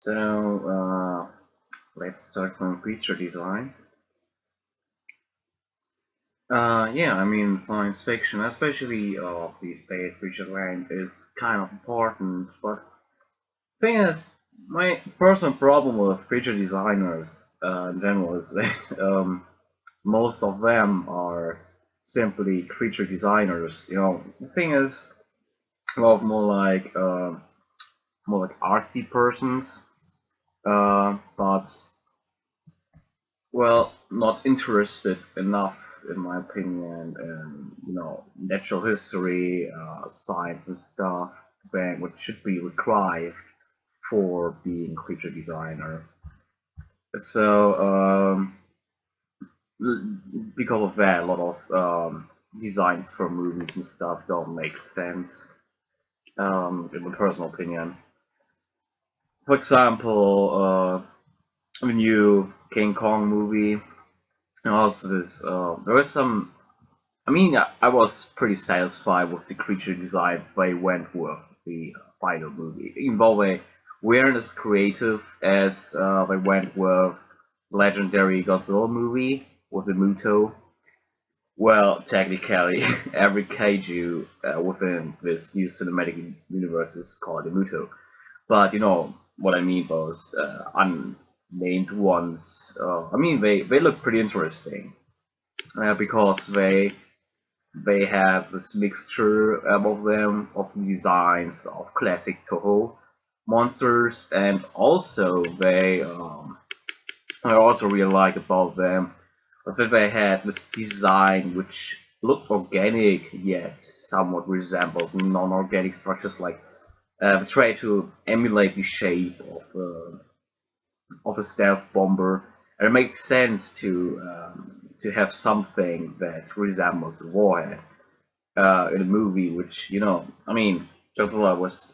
So let's start from creature design. Yeah, I mean science fiction, especially these days, creature design is kind of important. But thing is, my personal problem with creature designers in general is that most of them are simply creature designers. The thing is, well, more like artsy persons, but well, not interested enough, in my opinion, in natural history, science and stuff, which should be required for being creature designer. So because of that, a lot of designs for movies and stuff don't make sense, in my personal opinion. For example, the new King Kong movie, and also this, there was some. I mean, I was pretty satisfied with the creature designs they went with the final movie. Even though they weren't as creative as they went with legendary Godzilla movie with the Muto. Well, technically, every kaiju within this new cinematic universe is called a Muto. But you know what I mean, those unnamed ones. I mean, they look pretty interesting because they have this mixture of them, of designs of classic Toho monsters, and also I also really like about them was that they had this design which looked organic yet somewhat resembled non-organic structures, like try to emulate the shape of a stealth bomber. And it makes sense to have something that resembles a warhead in a movie, which I mean, Godzilla was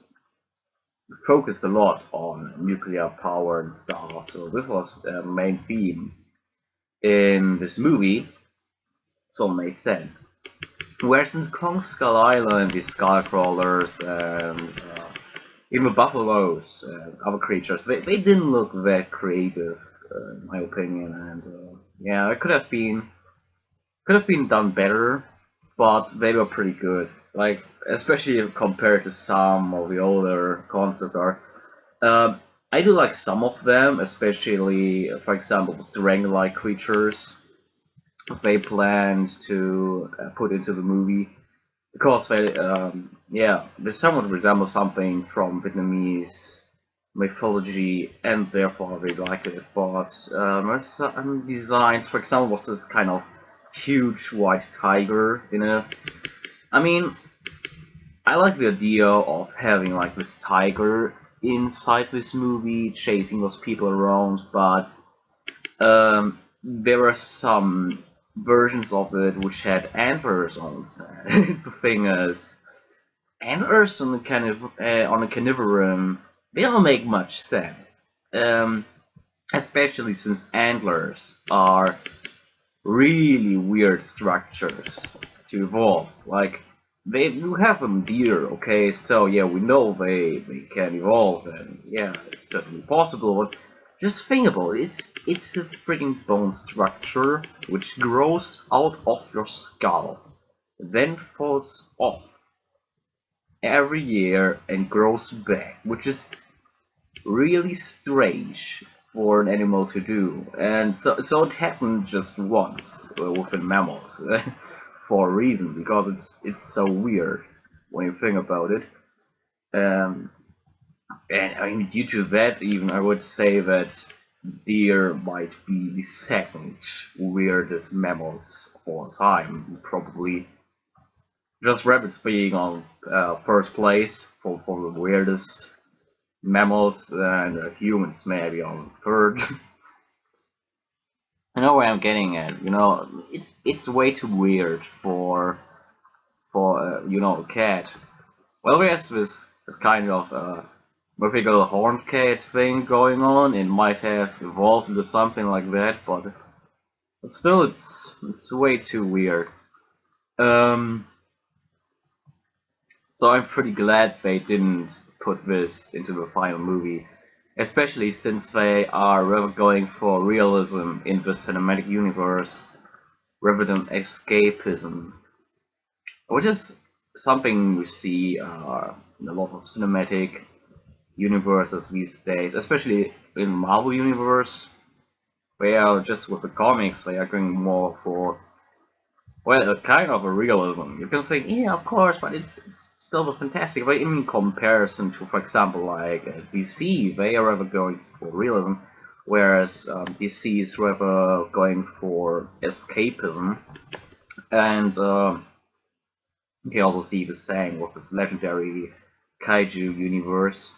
focused a lot on nuclear power and stuff, so this was the main theme in this movie, so it makes sense. Whereas in Kong Skull Island, the Skullcrawlers and even buffaloes and other creatures, they didn't look that creative, in my opinion, and yeah, it could have been done better, but they were pretty good. Like especially compared to some of the older concept art. I do like some of them, especially for example, the dragon-like creatures they planned to put into the movie because they somewhat resemble something from Vietnamese mythology, and therefore they like it. But there's some designs, for example, was this kind of huge white tiger in a. I mean, I like the idea of having like this tiger inside this movie, chasing those people around, but there were some versions of it which had antlers on it. The thing is, antlers on on a carnivorum, they don't make much sense. Um, Especially since antlers are really weird structures to evolve. Like you have them deer, okay, so yeah, we know they can evolve, and yeah, it's certainly possible. But just think about it. It's a freaking bone structure which grows out of your skull, then falls off every year and grows back, which is really strange for an animal to do. And so it happened just once within mammals for a reason, because it's so weird when you think about it. Um, and I mean, due to that, even I would say that deer might be the second weirdest mammals of all time. Probably just rabbits being on first place for the weirdest mammals, and humans maybe on third. I know where I'm getting at. It's way too weird for a cat. Well, there's this kind of mythical horned cat thing going on. It might have evolved into something like that, but still, it's way too weird. Um, so I'm pretty glad they didn't put this into the final movie. especially since they are rather going for realism in the cinematic universe rather than escapism, which is something we see in a lot of cinematic universes these days, especially in Marvel universe. They are just with the comics, they are going more for, well, a kind of a realism. You can say, yeah, of course, but it's still a fantastic. But in comparison to, for example, like DC, they are rather going for realism, whereas DC is rather going for escapism. And you can also see the same with this legendary kaiju universe.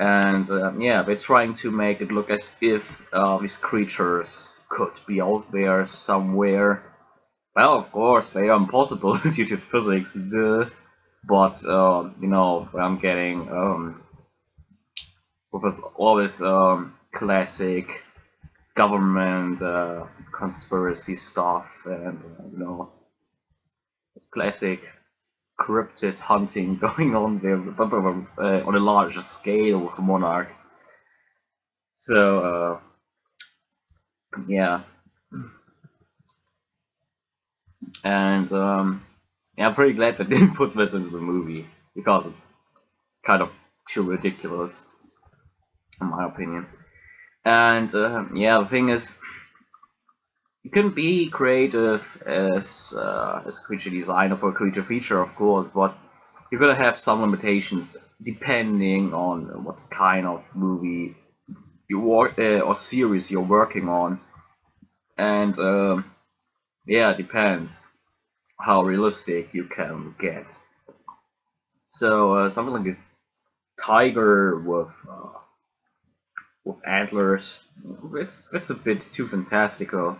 And yeah, they're trying to make it look as if these creatures could be out there somewhere. Well, of course, they are impossible due to physics, duh. But you know, I'm getting with all this classic government conspiracy stuff, and you know, it's classic cryptid hunting going on there, but on a larger scale with a monarch. So yeah, and yeah, I'm pretty glad that they didn't put this into the movie because it's kind of too ridiculous, in my opinion. And yeah, the thing is, you can be creative as creature designer for a creature feature, of course, but you're gonna have some limitations depending on what kind of movie you work or series you're working on, and yeah, it depends how realistic you can get. So something like a tiger with antlers, it's a bit too fantastical,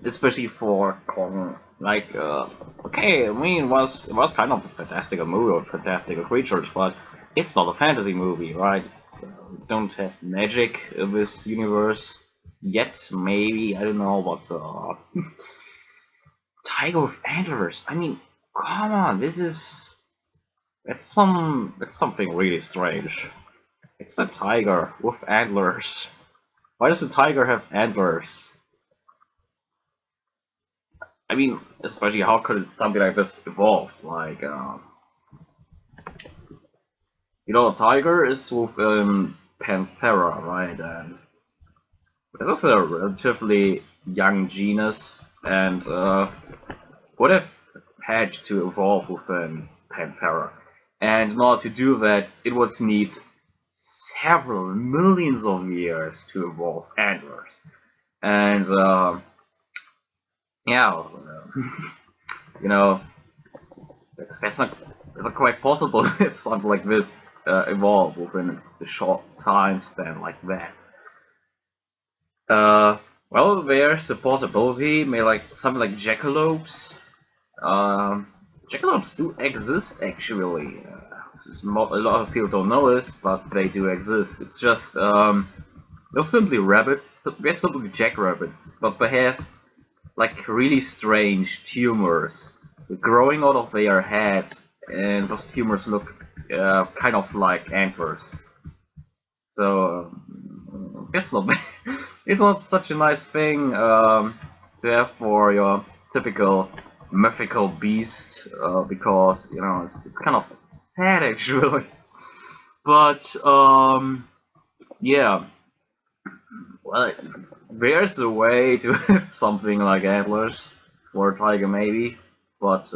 especially for Kong. Like, okay, I mean, it was kind of a fantastical movie with fantastical creatures, but it's not a fantasy movie, right? So we don't have magic in this universe yet, maybe, I don't know, but tiger with antlers. I mean, come on, it's something really strange. It's a tiger with antlers. Why does a tiger have antlers? I mean, especially how could something like this evolve? Like, you know, a tiger is with Panthera, right? And this is a relatively young genus, and would have had to evolve within Panthera. And in order to do that, it would need several millions of years to evolve antlers. And yeah, you know, that's not quite possible if something like this evolve within a short time span like that. Well, there's a possibility, maybe like something like jackalopes. Jackalopes do exist actually. A lot of people don't know this, but they do exist. It's just they're simply rabbits. They're simply jackrabbits, but they have like really strange tumors growing out of their heads, and those tumors look kind of like antlers. So it's not it's not such a nice thing to have for your typical mythical beast, because you know it's kind of sad actually. But yeah, well, there's a way to have something like antlers for a tiger maybe, but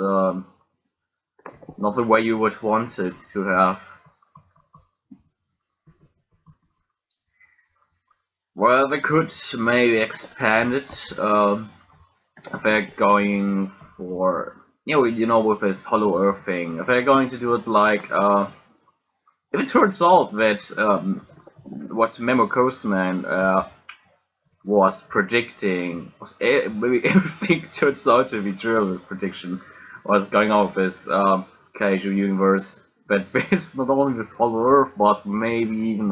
not the way you would want it to have. Well, they could maybe expand it. If they're going for, you know, with this Hollow Earth thing. If they're going to do it like, if it turns out that what Memo Coastman was predicting, maybe everything turns out to be true. This prediction was going on with this Kaiju universe. That there's not only this Hollow Earth, but maybe even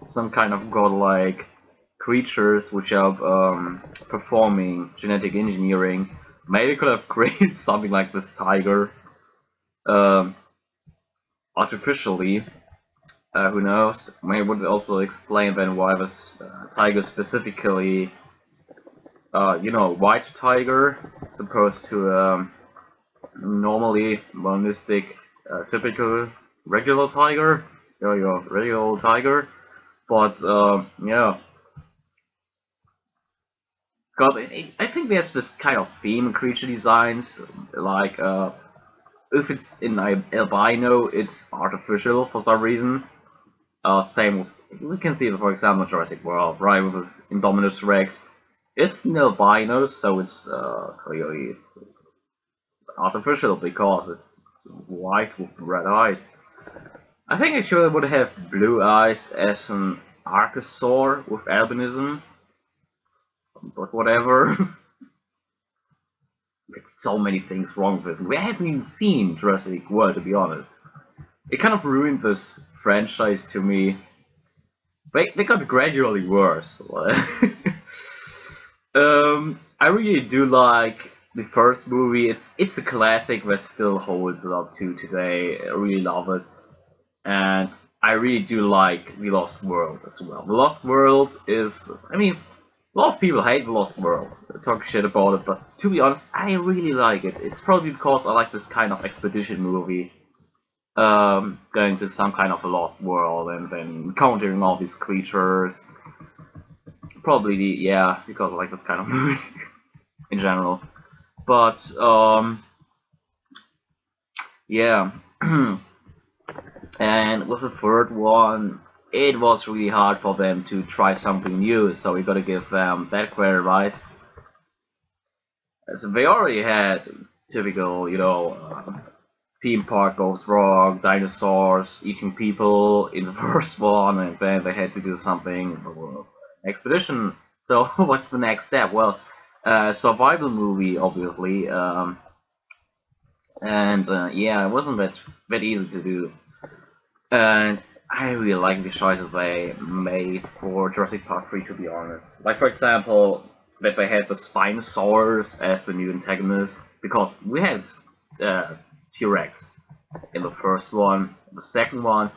some kind of godlike creatures which are performing genetic engineering. Maybe could have created something like this tiger artificially, Who knows? Maybe it would also explain then why this tiger specifically, white tiger, as opposed to normally monistic, typical regular tiger. Regular tiger. But yeah, because I think there's this kind of theme in creature designs, like if it's in albino, it's artificial for some reason. Same, we can see, for example, Jurassic World, right, with its Indominus Rex. It's an albino, so it's clearly artificial because it's white with red eyes. I think I should would have blue eyes as an archosaur with albinism, but whatever. There's so many things wrong with it. We haven't even seen Jurassic World, to be honest. It kind of ruined this franchise to me. They got gradually worse. I really do like the first movie. It's a classic that still holds up to today. I really love it, and I really do like The Lost World as well. The Lost World is, I mean, a lot of people hate The Lost World, talk shit about it, but to be honest, I really like it. It's probably because I like this kind of expedition movie. Going to some kind of a lost world and then encountering all these creatures. Probably because I like this kind of movie in general. But yeah. And with the third one, it was really hard for them to try something new, so we gotta give them that credit, right? So they already had typical, theme park goes wrong, dinosaurs eating people in the first one, and then they had to do something expedition. So what's the next step? Well, survival movie, obviously, and yeah, it wasn't that easy to do. And I really like the choices they made for Jurassic Park 3, to be honest. Like, for example, that they had the Spinosaurus as the new antagonist, because we had T-Rex in the first one. The second one,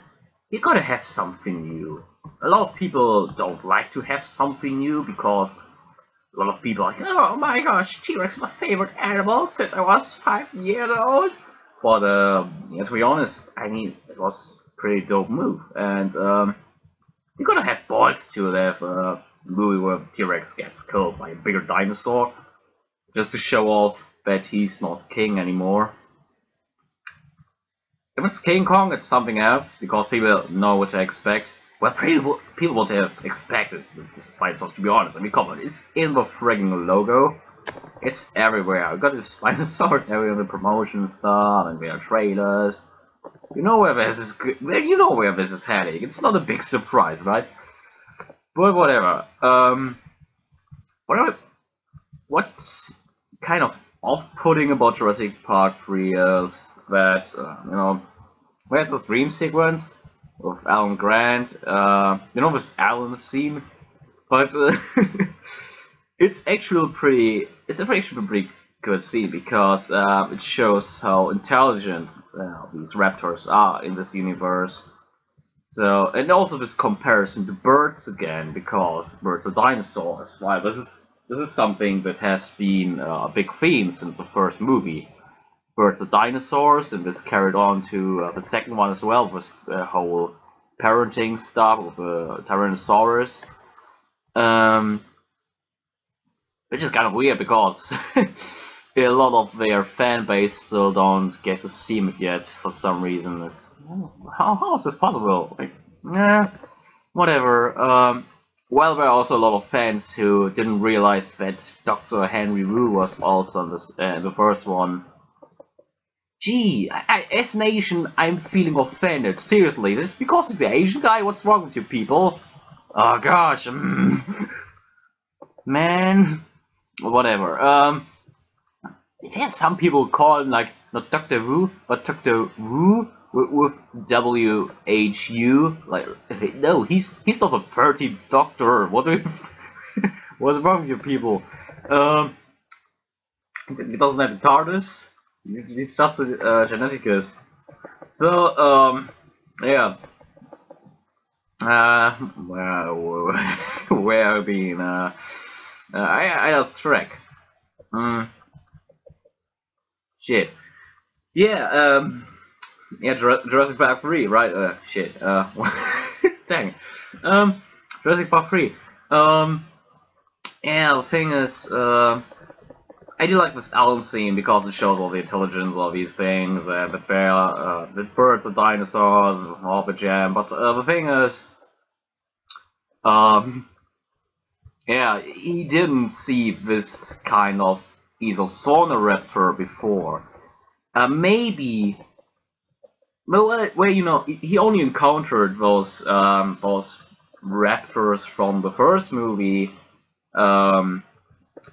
you gotta have something new. A lot of people don't like to have something new because a lot of people are like, oh my gosh, T-Rex is my favorite animal since I was 5 years old. But to be honest, I mean, it was a pretty dope move, and you gotta have balls to have a movie where T-Rex gets killed by a bigger dinosaur, just to show off that he's not king anymore. If it's King Kong, it's something else, because people know what to expect. Well, people would have expected this Spinosaurus, to be honest. I mean, come on, it's in the frigging logo. It's everywhere. We got this Spinosaurus everywhere in the promotion stuff, and there are trailers. You know where this is heading. It's not a big surprise, right? But whatever. What's kind of off-putting about Jurassic Park 3 is that, we had the dream sequence with Alan Grant, this Alan scene, but it's actually pretty good scene because it shows how intelligent these raptors are in this universe. So, and also this comparison to birds again, because birds are dinosaurs, right? This is something that has been a big theme since the first movie. Birds are dinosaurs, and this carried on to the second one as well, with the whole parenting stuff with Tyrannosaurus. Which is kind of weird because a lot of their fan base still don't get to see it yet for some reason. It's how is this possible? Like, whatever. Well, there are also a lot of fans who didn't realize that Dr. Henry Wu was also in the first one. Gee, as an Asian, I'm feeling offended. Seriously, this is because he's the Asian guy? What's wrong with you people? Oh gosh, man. Whatever. Yeah, some people call him like not Dr. Wu, but Dr. Wu with WHU. Like, no, he's not a 30 doctor. What's wrong with you people? He doesn't have the TARDIS. He's just a geneticist. So yeah. Well, where I've been, I lost track. Mm, shit. Yeah, yeah, Jurassic Park 3, right? Shit. Dang. Jurassic Park 3. Um, yeah, the thing is, I do like this album scene because it shows all the intelligence of these things, the birds, the dinosaurs, all the jam. But the thing is, um, yeah, he didn't see this kind of Raptor before. Maybe, well, you know, he only encountered those raptors from the first movie, and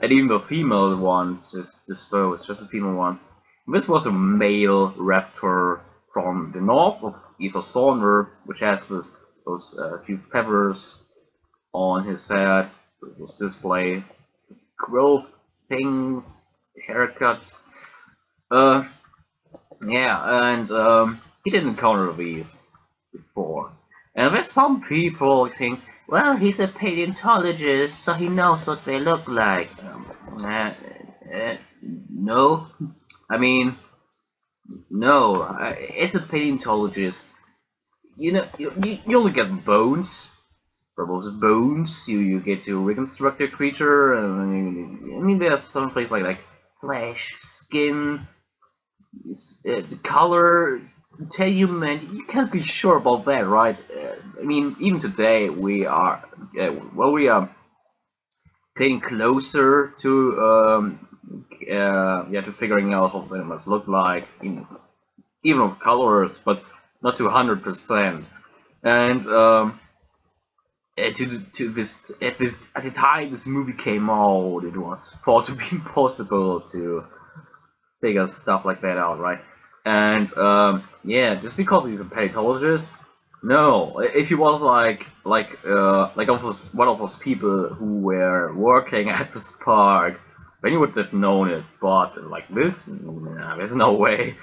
even the female ones, just the female ones. This was a male raptor from the north of Isosauner, which has those few feathers on his head, this display, growth things, haircuts. Uh, yeah, and he didn't encounter these before. And there's some people think, well, he's a paleontologist, so he knows what they look like. No, I mean, no. As a paleontologist, you know, you only get bones. From those bones, you get to reconstruct a creature. I mean, there's some things like flesh, skin, the color. Tell you, man, you can't be sure about that, right? I mean, even today we are getting closer to yeah, to figuring out what they must look like, even of colors, but not to 100%. And at the time this movie came out, it was thought to be impossible to figure stuff like that out, right? And yeah, just because he's a paleontologist, no. If he was like one of those people who were working at this park, then you would have known it. But like this, nah, there's no way.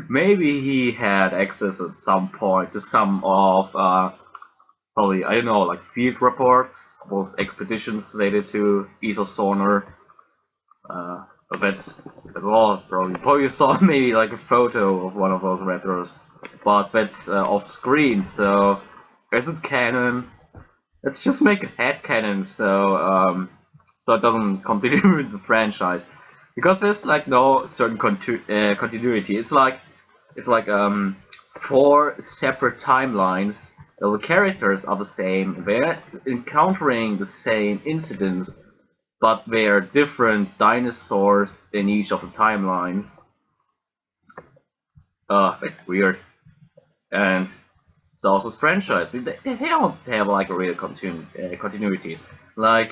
Maybe he had access at some point to some of probably, I don't know, like field reports, those expeditions related to Isosauner. But that's all probably. Probably you saw maybe like a photo of one of those raptors, but that's off screen. So is it canon? Let's just make a head canon so it doesn't continue with the franchise, because there's like no certain continuity. It's like four separate timelines. The characters are the same. They're encountering the same incidents, but they are different dinosaurs in each of the timelines. It's weird. And Star Wars franchise, they don't have like a real continuity. Like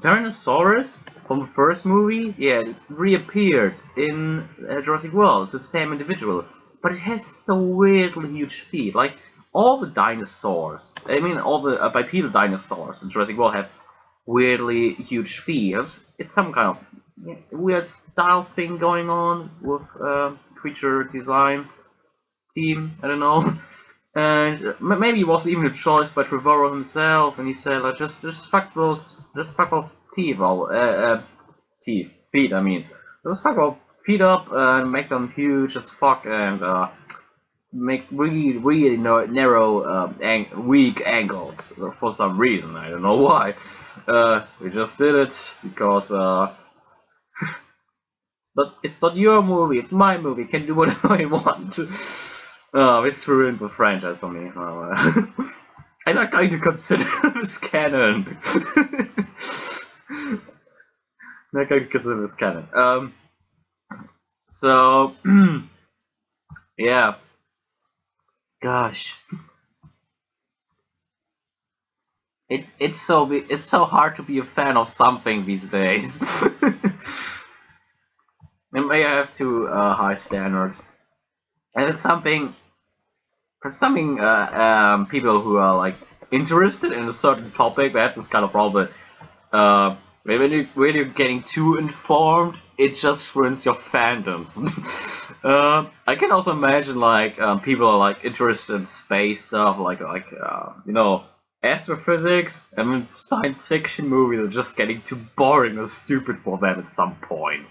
Tyrannosaurus from the first movie, yeah, it reappeared in Jurassic World, the same individual, but it has so weirdly huge feet. Like all the dinosaurs, I mean all the bipedal dinosaurs in Jurassic World have weirdly huge feet. It's some kind of weird style thing going on with creature design team. I don't know. And maybe it was even a choice by Trevorrow himself, and he said, like, just fuck those teeth, feet. I mean, just fuck those feet up and make them huge as fuck, and make really narrow, weak angles for some reason. I don't know why. We just did it because but it's not your movie, it's my movie. Can do whatever I want. It's ruined the franchise for me. I'm not going to consider this canon. Not going to consider this canon. So yeah. Gosh. It's so hard to be a fan of something these days. And I have too high standards. And it's something for people who are like interested in a certain topic, they have this kind of problem. when you're getting too informed, it just ruins your fandom. I can also imagine like people are like interested in space stuff, you know, astrophysics, and then science fiction movies are just getting too boring or stupid for them at some point.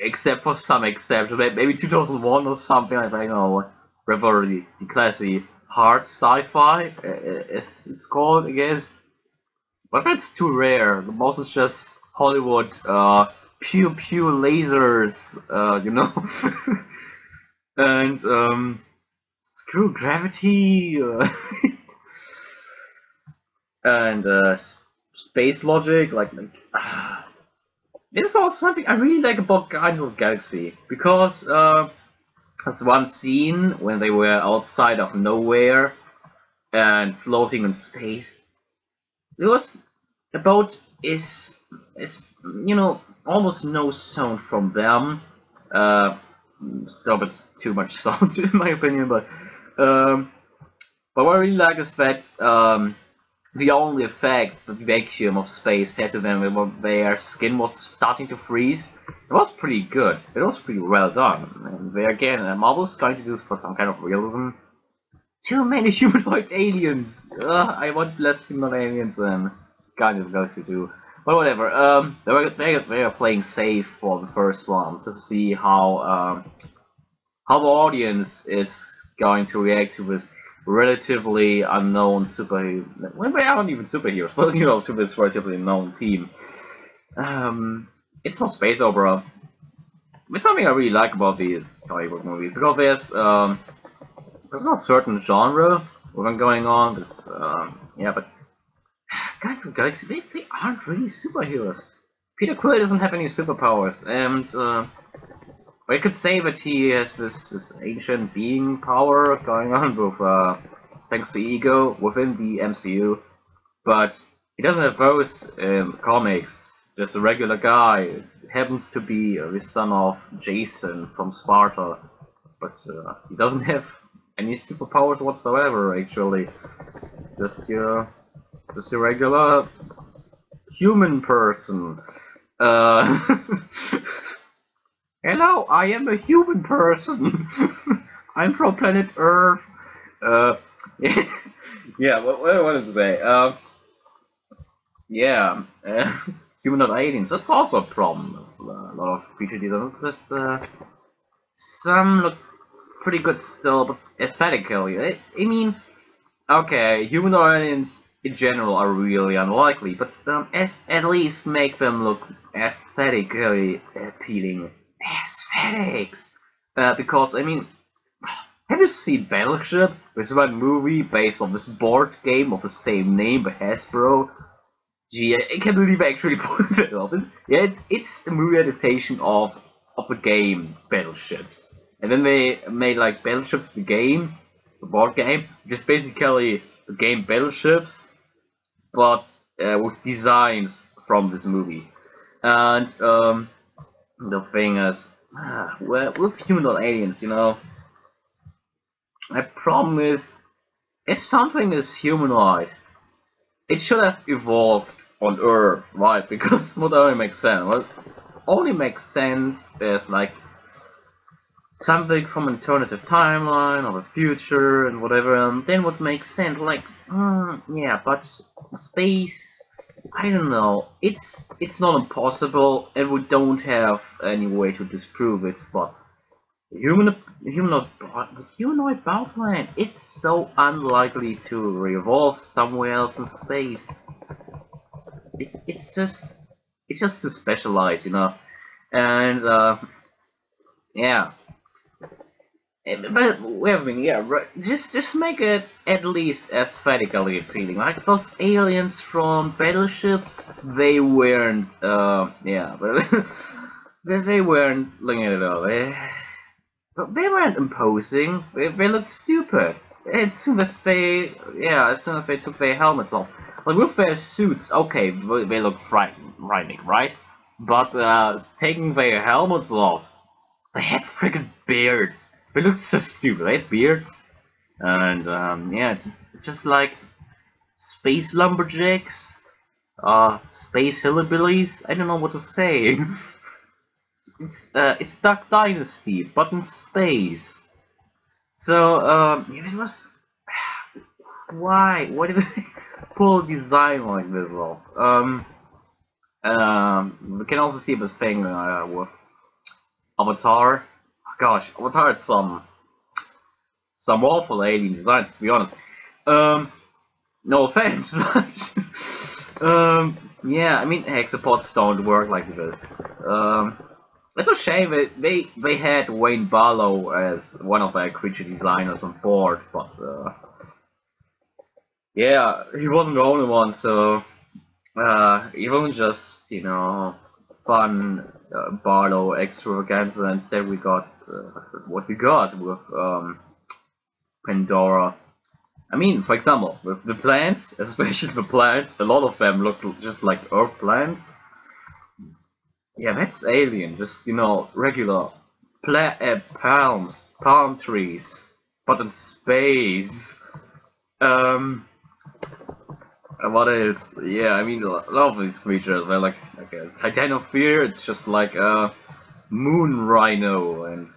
Except for some exceptions, maybe 2001 or something like that. You know, rather the classy hard sci-fi, as it's called, I guess. But that's too rare. The most is just Hollywood, pew pew lasers, you know, and screw gravity, and space logic. This is also something I really like about Guardians of the Galaxy, because there's one scene when they were outside of nowhere and floating in space. It was about is you know, almost no sound from them. Still, it's too much sound in my opinion. But what I really like is that the only effect the vacuum of space had to them when their skin was starting to freeze, it was pretty good. It was pretty well done. And there again, Marvel's trying to do this for some kind of realism. Too many humanoid aliens. I want less humanoid aliens than Guardians of the Galaxy do. But whatever. They are playing safe for the first one to see how the audience is going to react to this relatively unknown superhero. Well, they aren't even superheroes, but you know, to this relatively known team. It's not space opera. It's something I really like about these comic book movies, because there's not a certain genre going on. Yeah, but Guardians of the Galaxy, they aren't really superheroes. Peter Quill doesn't have any superpowers, and I could say that he has this ancient being power going on with thanks to ego within the MCU, but he doesn't have those in comics. Just a regular guy. Happens to be the son of Jason from Sparta, but he doesn't have any superpowers whatsoever. Actually, just your regular human person. Hello, I am a human person. I'm from planet Earth. Yeah, what I wanted to say. Yeah, humanoid aliens. That's also a problem. A lot of creature designs. Just some look pretty good still, but aesthetically, I mean, okay, humanoid aliens in general are really unlikely, but at least make them look aesthetically appealing. Aesthetics! Because, I mean, have you seen Battleship? There's one movie based on this board game of the same name by Hasbro. Gee, I can't believe I actually put it off. Yeah, it's a movie adaptation of the game Battleships. And then they made like Battleships the game, the board game, just basically the game Battleships, but with designs from this movie. And the thing is, well, with humanoid aliens, you know, my problem is, if something is humanoid, it should have evolved on Earth, right? Because what only makes sense. What only makes sense is like something from an alternative timeline or the future and whatever, and then what makes sense, like, yeah, but space, I don't know, it's not impossible, and we don't have any way to disprove it, but the humanoid battlefield, it's so unlikely to revolve somewhere else in space. It's just too specialized, you know, and yeah. But wait a minute, yeah, right, just make it at least aesthetically appealing. Like those aliens from Battleship, they weren't, yeah, but they weren't looking at it all. They weren't imposing. They looked stupid. As soon as they took their helmets off, like with their suits, okay, they look frightening, right? But taking their helmets off, they had freaking beards. They looked so stupid. They had beards, and yeah, it's just like space lumberjacks. Space hillbillies. I don't know what to say. It's Duck Dynasty, but in space. So yeah, it was why did they pull a design like this off? We can also see this thing with Avatar. Gosh, Avatar had some awful alien designs, to be honest. No offense, but yeah, I mean hexapods don't work like this. It's a shame that they had Wayne Barlow as one of their creature designers on board, but yeah, he wasn't the only one, so it wasn't just, you know, fun Barlow extravaganza. Instead we got what we got with Pandora. I mean, for example, with the plants, especially the plants, a lot of them look just like earth plants. Yeah, that's alien, just, you know, regular palm trees, but in space. What else? Yeah, I mean, a lot of these creatures, they're like a Titanophere, it's just like a moon rhino, and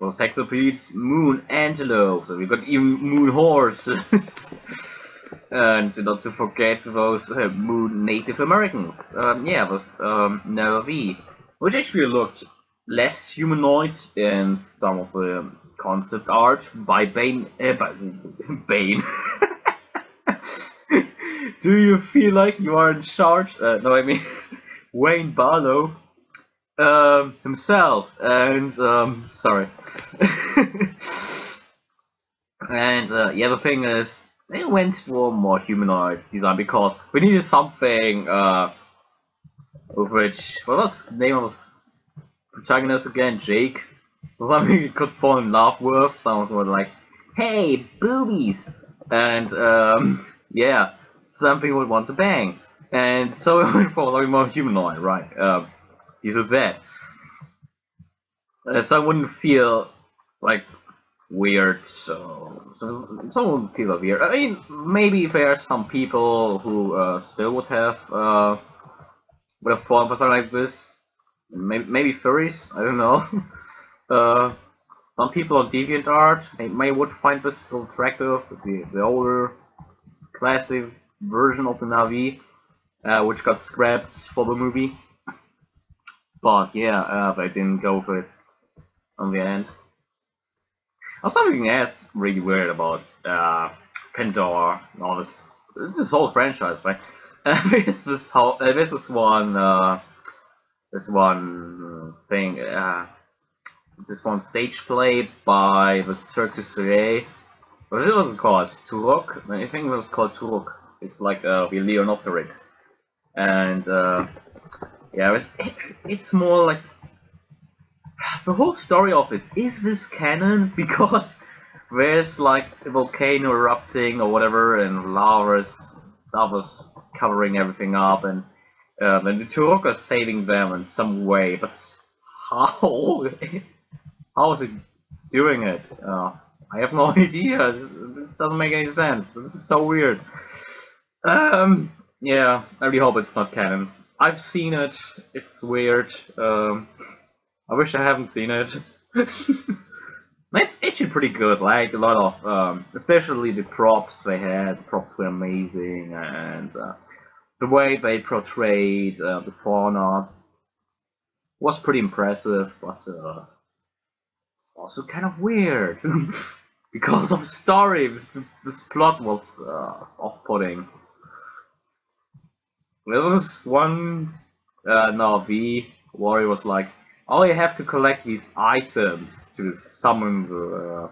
those hexapods, moon antelopes, and we've got even moon horses. And not to forget those moon Native Americans. Yeah, those Navavi, which actually looked less humanoid in some of the concept art by Bane. Bane. Do you feel like you are in charge? No, I mean Wayne Barlow himself. And sorry. And yeah, the thing is, they went for more humanoid design because we needed something with which, what was the name of the protagonist again? Jake? Something you could fall in love with. Someone was like, hey, boobies! And yeah, some people would want to bang. And so we went for something more humanoid, right? Use of that. So I wouldn't feel like weird, so someone would feel weird. I mean, maybe there are some people who still would have fallen for something like this. Maybe furries, I don't know. Some people on DeviantArt may would find this still attractive, the older classic version of the Navi, which got scrapped for the movie. But yeah, they didn't go with it on the end. Something else really weird about Pandora and all this whole franchise, right? There's this one thing, this one stage play by the Cirque du Soleil. What was it called? Turok? I think it was called Turok. It's like the Leonopteryx, and yeah, it's more like. The whole story of it, is this canon? Because there's like a volcano erupting or whatever, and lava's covering everything up, and the Turok are saving them in some way, but how? How is it doing it? I have no idea. This doesn't make any sense. This is so weird. Yeah, I really hope it's not canon. I've seen it. It's weird. I wish I haven't seen it. It's actually pretty good. Like a lot of, especially the props they had. The props were amazing, and the way they portrayed the fauna was pretty impressive, but also kind of weird because of the story. This plot was off-putting. There was one Navi warrior was like, oh, you have to collect these items to summon the,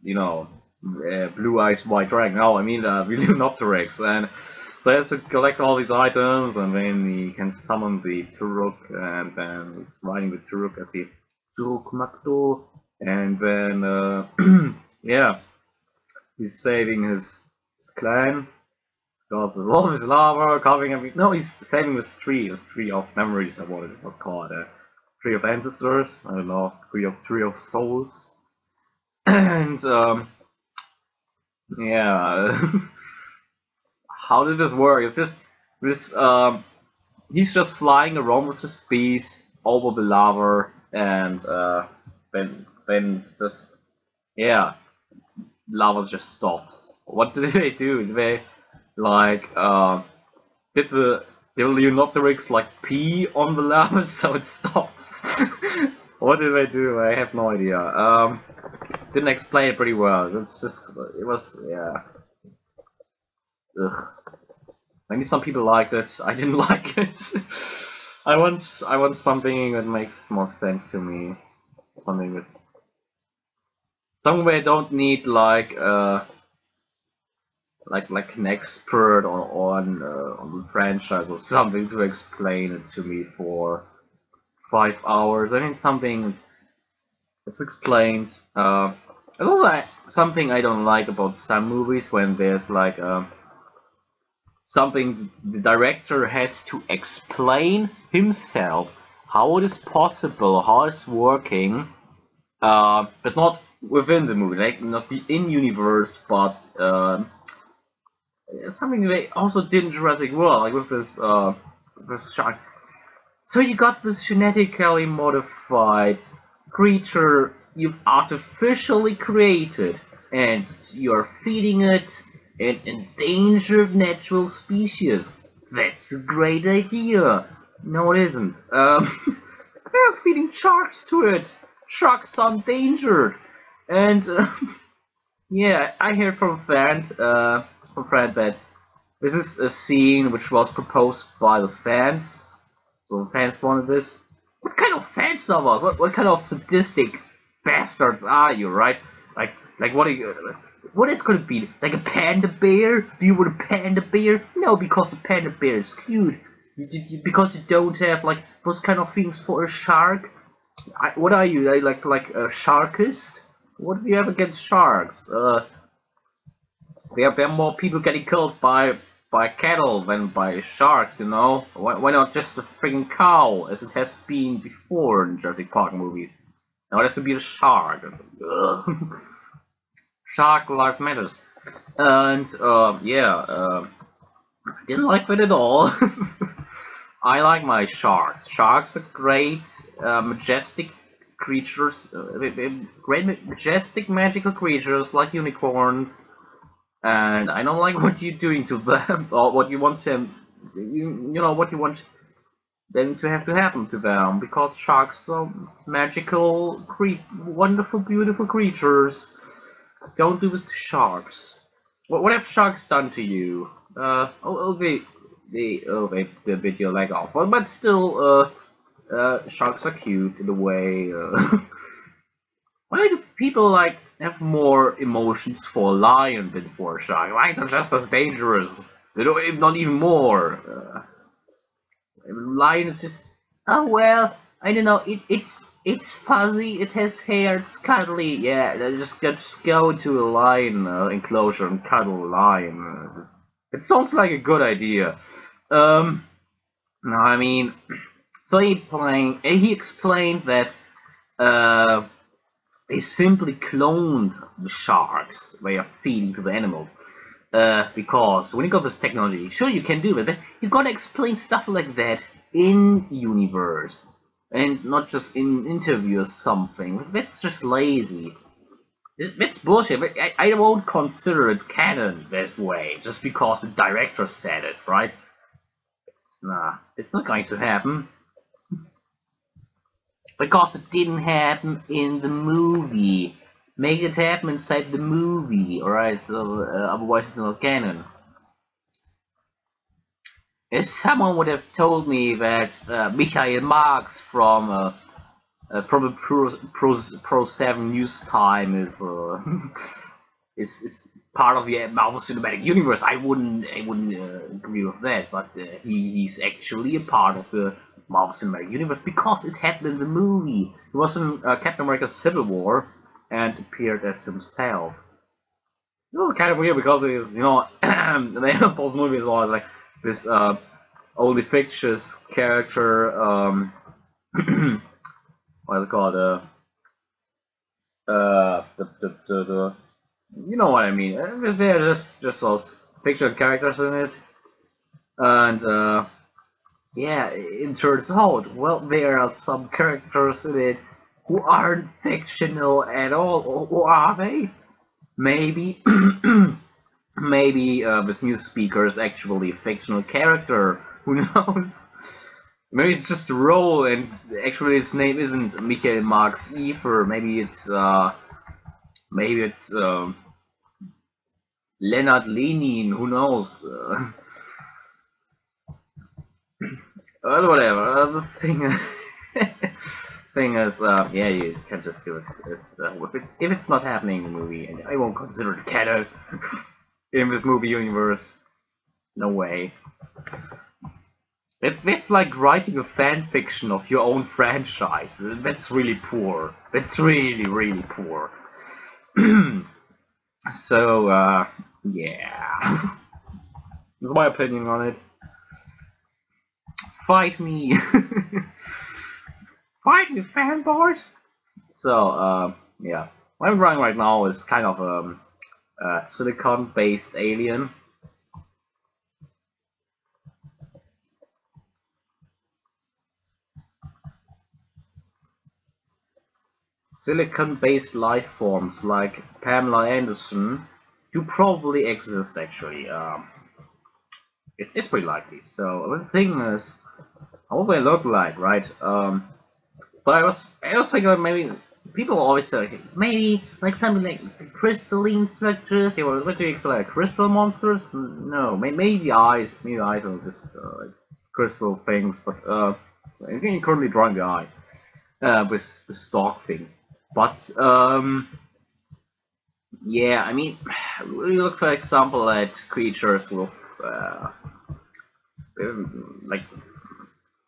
you know, blue eyes white dragon. No, I mean the Leonopteryx, and so he has to collect all these items, and then he can summon the Turok, and then he's riding the Turok at the Turok Makto, and then yeah, he's saving his clan. Because there's all this lava covering everything. No, he's saving this tree of memories, or what it was called. Tree of ancestors, I don't know, tree of souls. And yeah, how did this work? It's just This he's just flying around with his beast over the lava, and then just yeah, lava just stops. What did they do? They like did the Leonopteryx like pee on the lava so it stops? What did they do? I have no idea. Didn't explain it pretty well. It's just it was yeah. Ugh. Maybe some people liked it. I didn't like it. I want something that makes more sense to me. Something that's somewhere I don't need like an expert on the franchise or something to explain it to me for 5 hours. I mean something that's explained. It's also something I don't like about some movies when there's like something the director has to explain himself how it is possible, how it's working, but not within the movie, like not the in-universe, but something they also did in Jurassic World, like with this shark. So you got this genetically modified creature you've artificially created, and you're feeding it an endangered natural species. That's a great idea. No, it isn't. They're feeding sharks to it. Sharks are endangered, and yeah, I heard from fans, that this is a scene which was proposed by the fans. So the fans wanted this. What kind of fans are us? What kind of sadistic bastards are you, right? Like what are you? What is gonna be? Like a panda bear? Do you want a panda bear? No, because a panda bear is cute. Because you don't have like those kind of things for a shark. What are you? Like a sharkist? What do you have against sharks? There are more people getting killed by cattle than by sharks, you know? Why not just a freaking cow, as it has been before in Jurassic Park movies? Now it has to be a shark. Shark life matters. And yeah, I didn't like that at all. I like my sharks. Sharks are great, majestic creatures, great majestic magical creatures like unicorns. And I don't like what you're doing to them, or what you want them, you know, what you want them to have to happen to them, because sharks are magical, wonderful, beautiful creatures. Don't do this to sharks. What have sharks done to you? They bit your leg off, but still, sharks are cute in a way. Why do people like have more emotions for a lion than for a shark? Lions are just as dangerous. They don't, if not even more. Lion is just, oh well, I don't know. It's fuzzy. It has hair. It's cuddly. Yeah, just go to a lion enclosure and cuddle a lion. It sounds like a good idea. No, I mean, so he explained that they simply cloned the sharks they are feeding to the animals. Because when you got this technology, sure you can do it, but you gotta explain stuff like that in universe, and not just in interview or something. That's just lazy. That's bullshit. But I won't consider it canon that way just because the director said it, right? Nah, it's not going to happen. Because it didn't happen in the movie. Make it happen inside the movie, alright? So, otherwise it's not canon. If someone would have told me that Michael Marx from a Pro 7 News Time is part of the Marvel Cinematic Universe, I wouldn't agree with that. But he's actually a part of the Marvel Cinematic Universe because it happened in the movie. He was in Captain America: Civil War and appeared as himself. It was kind of weird because you know the end of both movies was like this only fictitious character. What is it called? The you know what I mean. There just those fictional characters in it. And yeah, it turns out, well, there are some characters in it who aren't fictional at all, or are they? Maybe, maybe this new speaker is actually a fictional character. Who knows? Maybe it's just a role, and actually its name isn't Michael Marx either. Maybe it's Leonard Lenin. Who knows? Whatever. The thing is, yeah, you can just do it. If it's not happening in the movie, and I won't consider it canon in this movie universe. No way. That's like writing a fan fiction of your own franchise. That's really poor. That's really, really poor. So, yeah. That's my opinion on it. Fight me! Fight me, fanboys! So, yeah. What I'm drawing right now is kind of a silicon-based alien. Silicon-based life forms like Pamela Anderson do probably exist, actually. It's pretty likely. So the thing is, how they look like, right? So I was thinking like maybe people always say like, maybe like something like crystalline structures. They were what do you expect, like crystal monsters? No, maybe the eyes. Maybe the eyes are just like crystal things. But so I'm currently drawing the eye with the stalk thing. But yeah, I mean, it looks for example at creatures with like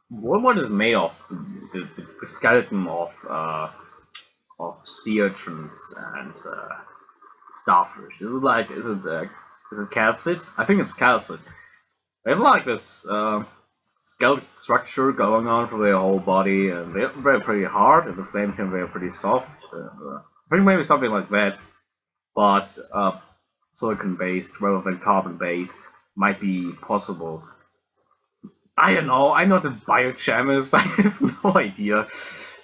what is made of the skeleton of sea urchins and starfish. Is it calcite? I think it's calcite. They have like this skeleton structure going on for their whole body, and they're pretty hard. At the same time, they're pretty soft. I think maybe something like that, but silicon-based rather than carbon-based might be possible. I don't know. I'm not a biochemist. I have no idea.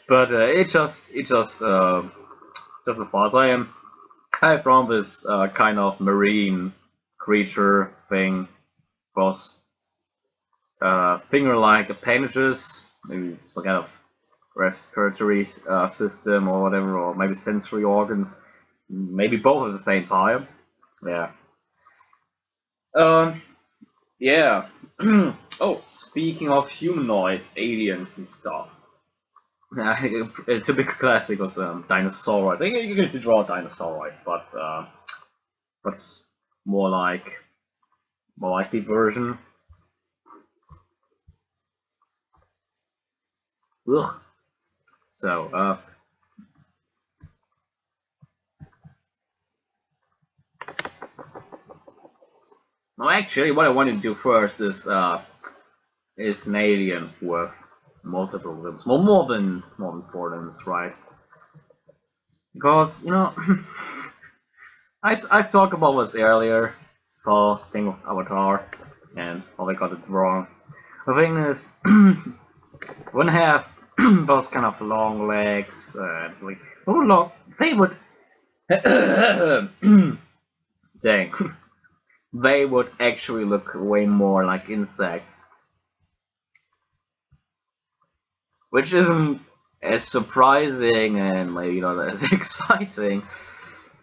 But just as far as I found this kind of marine creature thing, was finger-like appendages, maybe some kind of respiratory system or whatever, or maybe sensory organs, maybe both at the same time. Yeah. Um. Yeah. Oh, speaking of humanoid aliens and stuff. A typical classic was Dinosauroid. I think you can draw Dinosauroid, but more like the version. Ugh. So no, actually, what I want to do first is an alien with multiple limbs, well, more than 4 limbs, right? Because you know, I've talked about this earlier, the thing with Avatar, and how I got it wrong. The thing is, when I have those kind of long legs, like oh long, they would, dang, they would actually look way more like insects, which isn't as surprising and maybe not as exciting.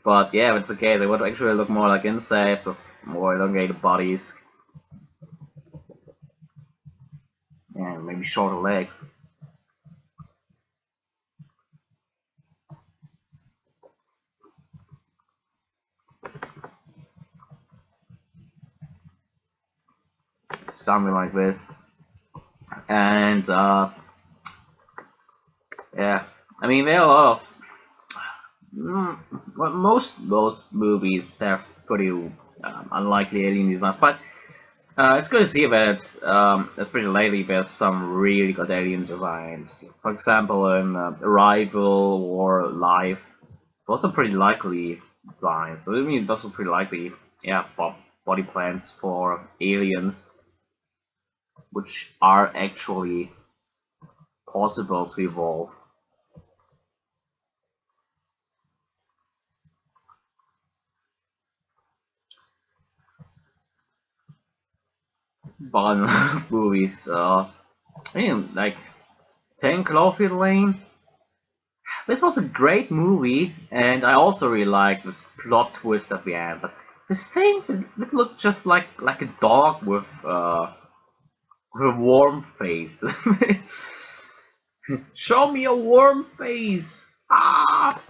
But yeah, if it's okay, they would actually look more like insects with more elongated bodies and maybe shorter legs. Something like this. And yeah, I mean there are a lot of well, most movies have pretty unlikely alien designs, but it's good to see that especially lately there's some really good alien designs. For example, in Arrival or Life, those are pretty likely designs. So I mean, those are pretty likely, yeah, body plans for aliens. which are actually possible to evolve. But movies, I mean, like 10 Cloverfield Lane. This was a great movie, and I also really liked this plot twist at the end. But this thing, it looked just like a dog with a warm face. Show me a warm face. Ah.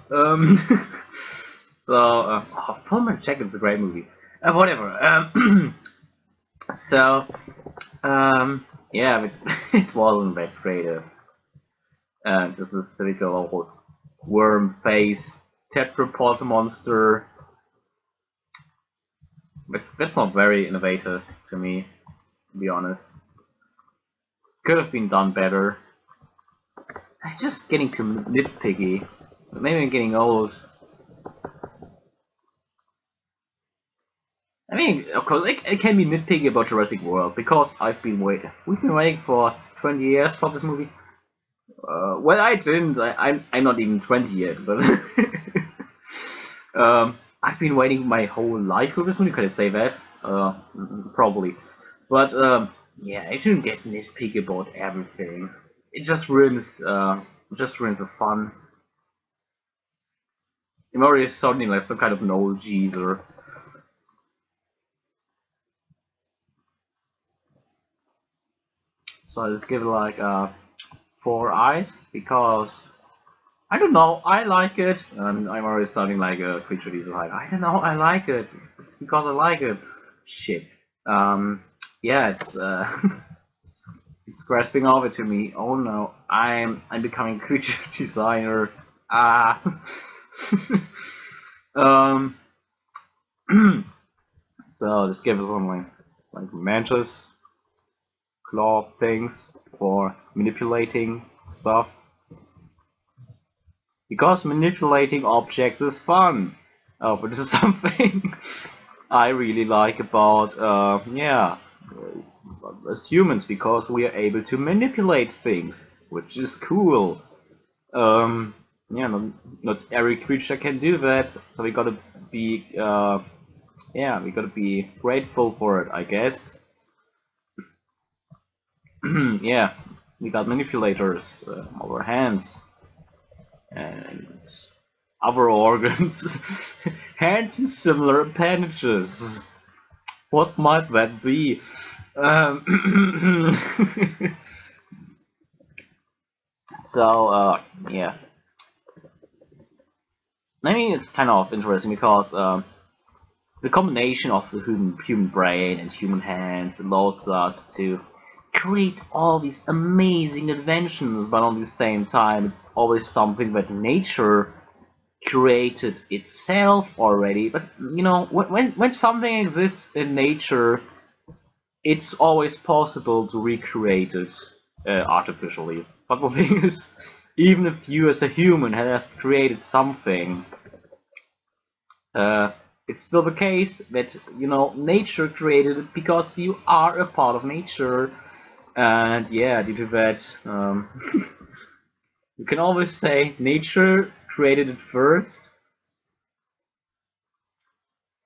So, Full Metal Jacket's a great movie. Whatever. So, yeah, but it wasn't that creative. This is typical old worm face tetrapod monster. But that's not very innovative to me, to be honest. Could have been done better. I'm just getting too nitpicky. But maybe I'm getting old. I mean, of course, it can be nitpicky about Jurassic World because we've been waiting for 20 years for this movie. Well, I didn't. I'm not even 20 yet, but I've been waiting my whole life for this movie. Could I say that? Probably. But yeah, I shouldn't get nitpicky about everything. It just ruins the fun. I'm already sounding like some kind of an old geezer. So I just give it like 4 eyes because I don't know, I like it. I'm already sounding like a creature diesel hype. I don't know, I like it because I like it. Shit. Yeah, it's it's grasping over to me. Oh no, I'm becoming a creature designer. Ah. So just give it something like mantis claw things for manipulating stuff. Because manipulating objects is fun. But this is something I really like about, yeah, as humans, because we are able to manipulate things, which is cool. Yeah, not every creature can do that, so we gotta be, yeah, we gotta be grateful for it, I guess. Yeah, we got manipulators, our hands, and other organs, hands and similar appendages. What might that be? So, yeah. I mean, it's kind of interesting because the combination of the human brain and human hands allows us to create all these amazing inventions, but at the same time, it's always something that nature created itself already. But you know, when something exists in nature, it's always possible to recreate it artificially. But the thing is, even if you as a human have created something, it's still the case that, you know, nature created it because you are a part of nature. And yeah, due to that, you can always say nature created it first.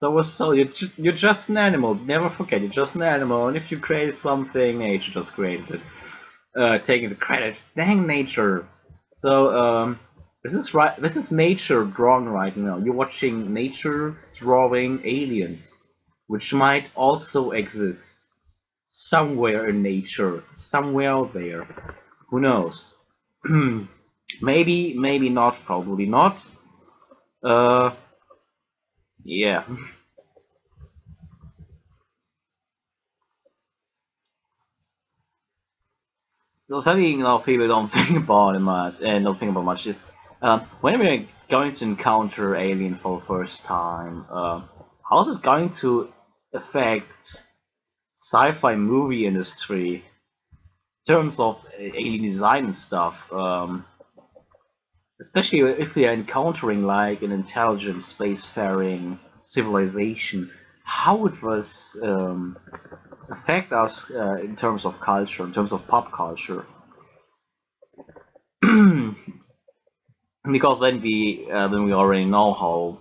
So you're just an animal. Never forget, you're just an animal. And if you created something, nature just created it. Taking the credit. Dang nature. So this is right. This is nature drawn right now. You're watching nature drawing aliens, which might also exist somewhere in nature, somewhere out there. Who knows? Maybe not. Probably not. Yeah. So something, you know, people don't think about it much, and don't think about much is when we're going to encounter aliens for the first time. How is it going to affect sci-fi movie industry in terms of alien design and stuff? Especially if we are encountering like an intelligent spacefaring civilization, how it was affect affect us in terms of culture, in terms of pop culture. Because then we already know how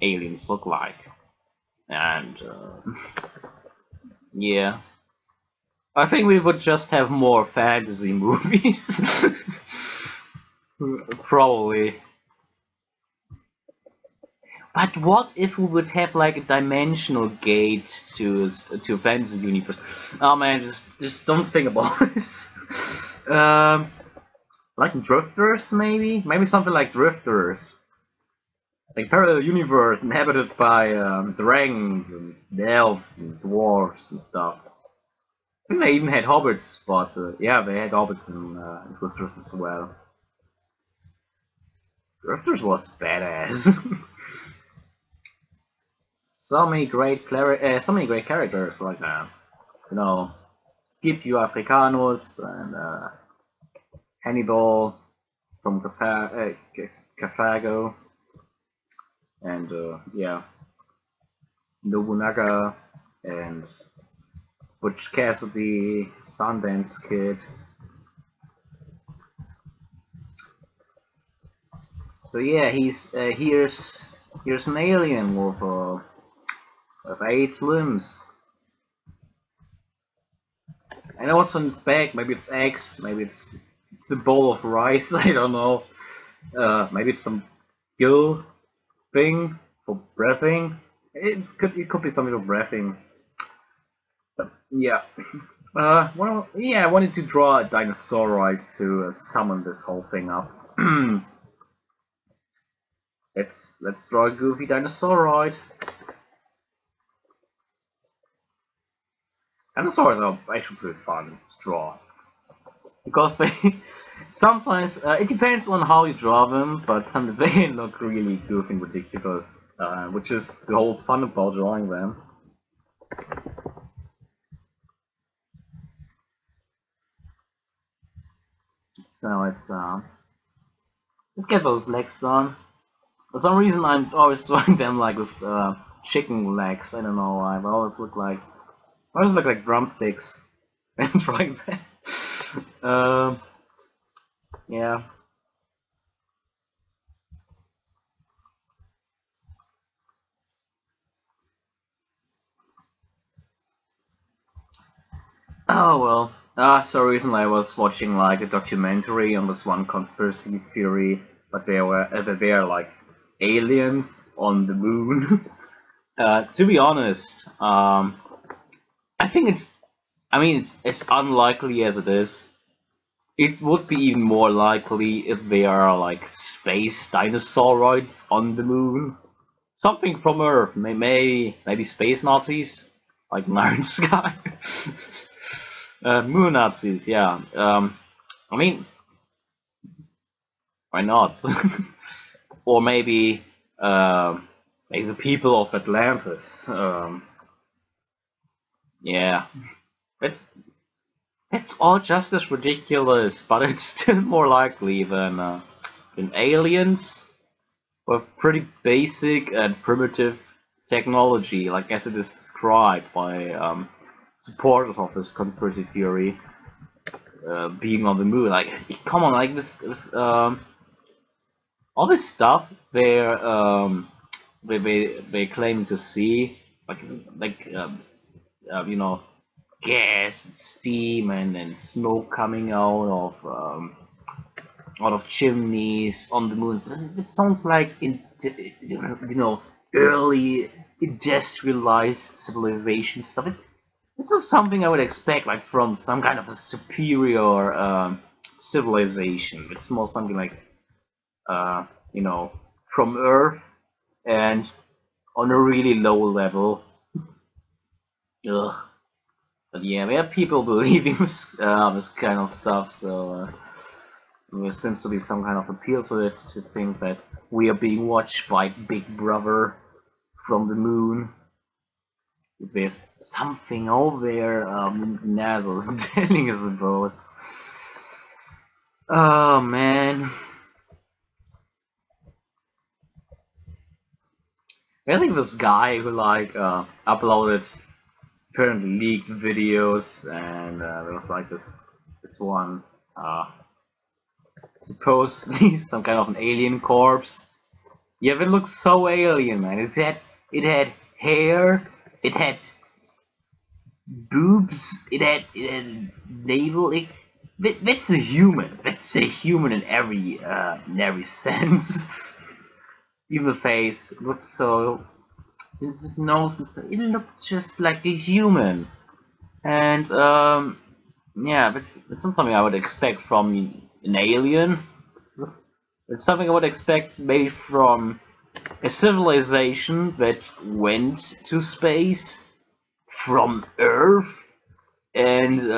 aliens look like, and yeah, I think we would just have more fantasy movies, probably. But what if we would have like a dimensional gate to a fantasy universe? Oh man, just don't think about this. Like Drifters, maybe something like Drifters, like parallel universe inhabited by dragons and elves and dwarves and stuff. I think they even had hobbits, but yeah, they had hobbits in Drifters as well. Drifters was badass. So many great characters like that. You know, Scipio Africanus and Hannibal from Carthago, and yeah, Nobunaga and Butch Cassidy, Sundance Kid. So yeah, here's an alien with 8 limbs. I know what's on his back. Maybe it's eggs. Maybe it's a bowl of rice. I don't know. Maybe it's some gill thing for breathing. It could be something for breathing. But yeah. Well, yeah. I wanted to draw a dinosauroid to summon this whole thing up. Let's draw a goofy dinosauroid. Dinosaurs are actually pretty fun to draw because they sometimes it depends on how you draw them, but sometimes they look really goofy and ridiculous, which is the whole fun about drawing them. So let's get those legs done. For some reason, I'm always drawing them like with chicken legs. I don't know why. They always look like drumsticks. And drawing that. Yeah. Oh well. So recently I was watching like a documentary on this one conspiracy theory, but they are like aliens on the moon. To be honest, I think it's as unlikely as it is. It would be even more likely if they are like space dinosauroids on the moon. Something from Earth, maybe space Nazis, like Iron Sky. Moon Nazis, yeah. I mean, why not? Or maybe the people of Atlantis. Yeah, it's all just as ridiculous, but it's still more likely than aliens with pretty basic and primitive technology, like as it is described by supporters of this conspiracy theory, being on the moon. Like, come on, like this all this stuff they claim to see, you know, gas, and steam, and smoke coming out of chimneys on the moon. It sounds like early industrialized civilization stuff. It's not something I would expect like from some kind of a superior civilization. It's more something like from Earth and on a really low level. Ugh. But yeah, there are people believing this kind of stuff, so there seems to be some kind of appeal to it, to think that we are being watched by Big Brother from the moon. There's something over there NASA is telling us about. Oh man. I think this guy who like uploaded apparently leaked videos, and there was like this one, supposedly some kind of an alien corpse. Yeah, it looked so alien, man. It had hair, it had boobs, it had navel. That's a human. That's a human in every sense. Even the face looked so. His nose, it looked just like a human. And yeah, that's not something I would expect from an alien. It's something I would expect maybe from a civilization that went to space from Earth and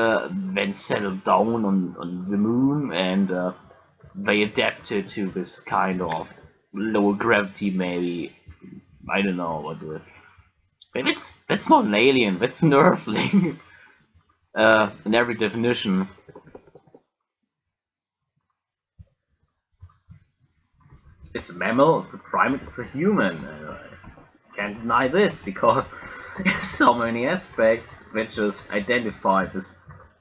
then settled down on the moon, and they adapted to this kind of lower gravity, maybe. I don't know what the. Maybe that's not an alien, that's an Earthling. In every definition. It's a mammal, it's a primate, it's a human. Can't deny this because there's so many aspects that just identify this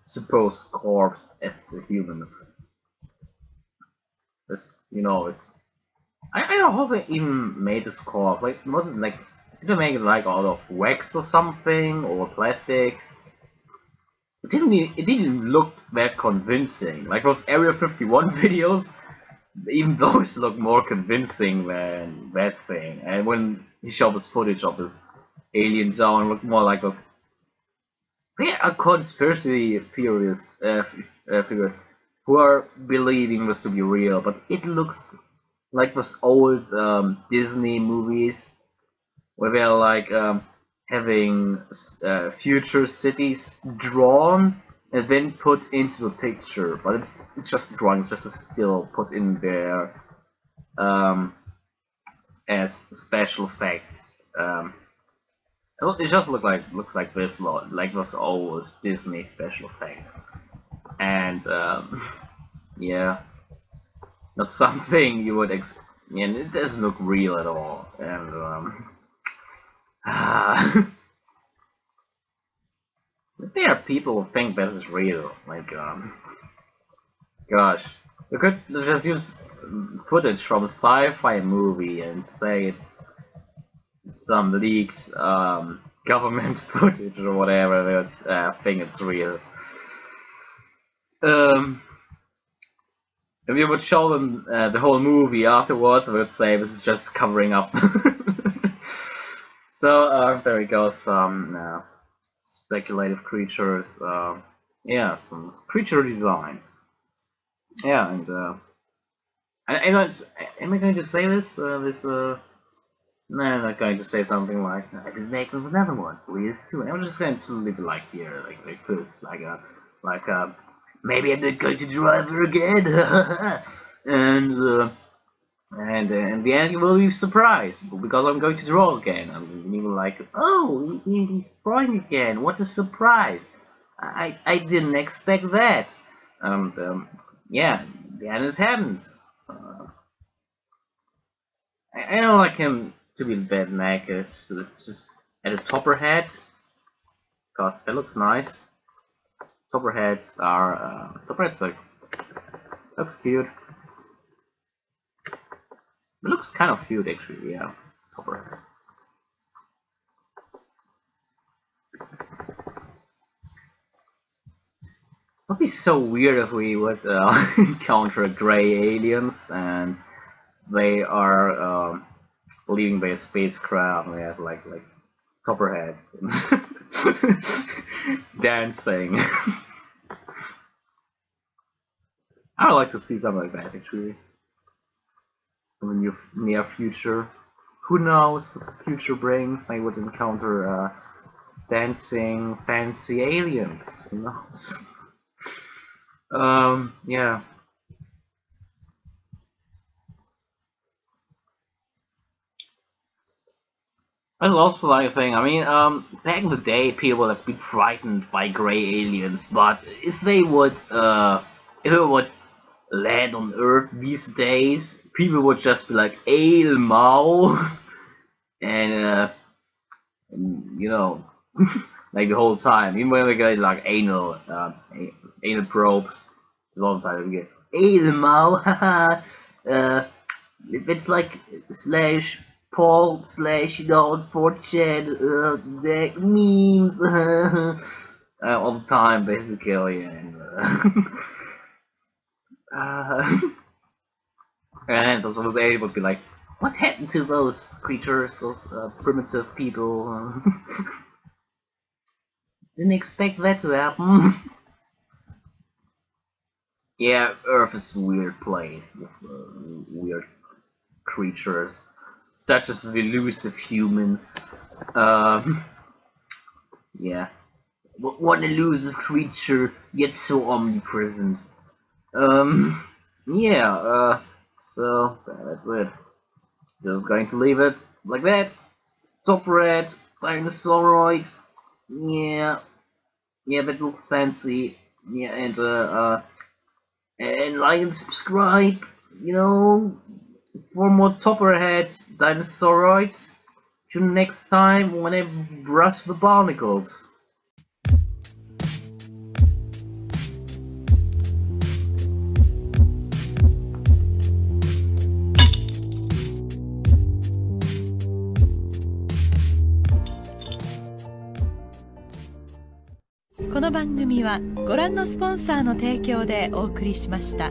supposed corpse as a human. It's I don't know how they even made this corpse. Like, wasn't like did they make it like out of wax or something or plastic? It didn't look that convincing. Like those Area 51 videos, even those look more convincing than that thing. And when he showed us footage of this alien zone, it looked more like a. There are conspiracy theorists, figures who are believing this to be real, but it looks like those old Disney movies where they're like having future cities drawn and then put into the picture, but it's just drawn, it's just a still put in there as special effects. It just looks like this, like those old Disney special effects, and yeah, not something you would and it doesn't look real at all, and there are people who think that is real. Like, gosh, you could just use footage from a sci-fi movie and say it's some leaked government footage or whatever that think it's real. If you would show them the whole movie afterwards, they would say this is just covering up. So there we go, some speculative creatures. Yeah, some creature designs. Yeah, and am I going to say this? No, I'm not going to say something like I'll be making another one really soon. I'm just going to leave it like here, like this, like maybe I'm not going to drive her again, and in the end you will be surprised because I'm going to draw again. I'm even like, oh, he's drawing again. What a surprise! I didn't expect that. Yeah, the end it happened. I don't like him to be that naked, so just at a topper head, because that looks nice. Topper heads are like looks cute. It looks kind of cute actually, yeah. Topper head. It would be so weird if we would encounter gray aliens and they are leaving by a spacecraft and they have like copperhead dancing. I would like to see something like that actually in the near future. Who knows what the future brings? I would encounter dancing fancy aliens. Who knows? Yeah. That's also like a thing. I mean, back in the day, people would have been frightened by gray aliens, but if they would land on Earth these days, people would just be like, "Ale Mao," and you know, like the whole time. Even when we get like anal probes, a lot of times we get anal, haha. If it's like slash Paul slash 4chan deck memes all the time basically, and and also they would be like, what happened to those creatures, those primitive people? Didn't expect that to happen. Yeah, Earth is a weird place with weird creatures, such as the elusive human. Yeah. What elusive creature, yet so omnipresent. Yeah, so that's it. Just going to leave it like that. Top red, dinosauroid. Yeah. Yeah, that looks fancy. Yeah, and like and subscribe, you know, for more Topperhead dinosauroids. Till next time when I brush the barnacles. この番組はご覧のスポンサーの提供でお送りしました。